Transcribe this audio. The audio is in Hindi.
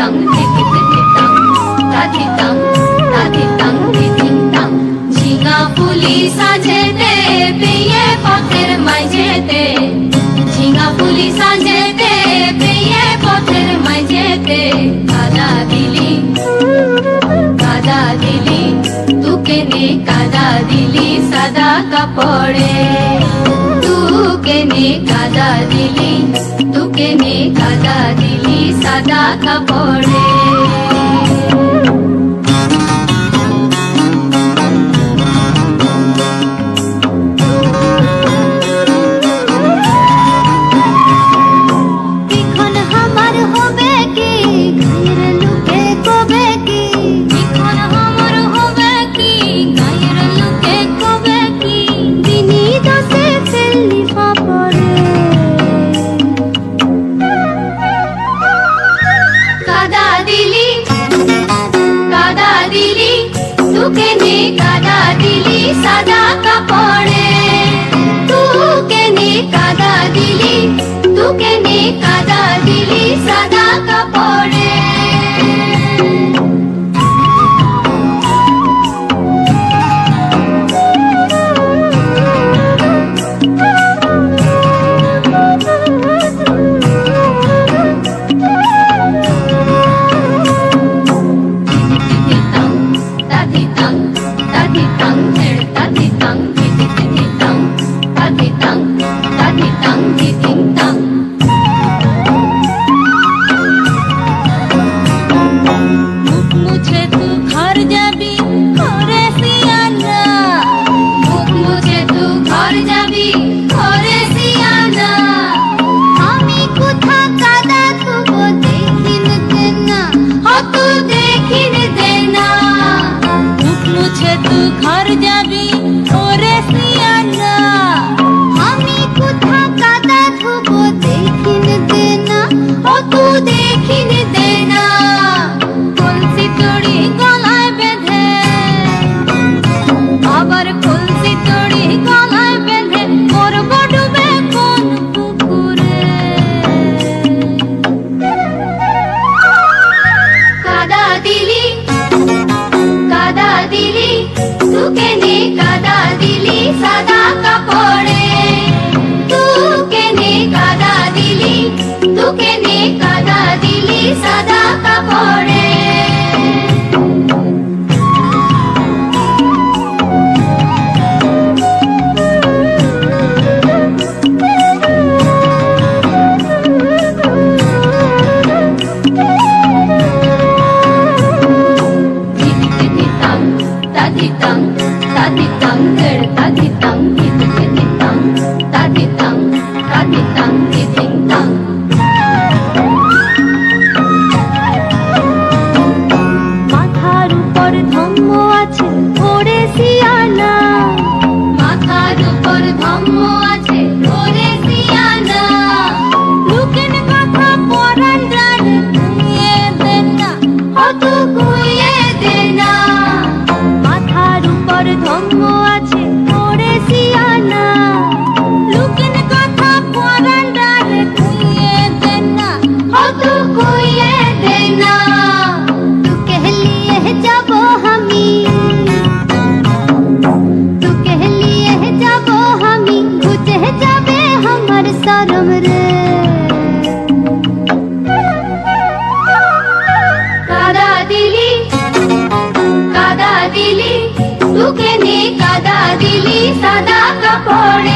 tang धिधितंग ताधितंग ताधितंग धिधितंग झिंगा फुली साजेते पेये पथेर माइजेते झिंगा फुली साजेते पेये पथेर माइजेते कादा दिली तुके ने कादा दिली सादा कापड़े तुके ने कादा दिली सादा कापड़े तुके ने कादा दिली सादा कापड़े तुके ने कादा दिली सादा कापड़े सादा कापड़े ताधितंग ताधितंग ताधितंग धिधितंग ताधितंग ताधितंग धिधितंग तुके ने कादा दिली सादा कापड़े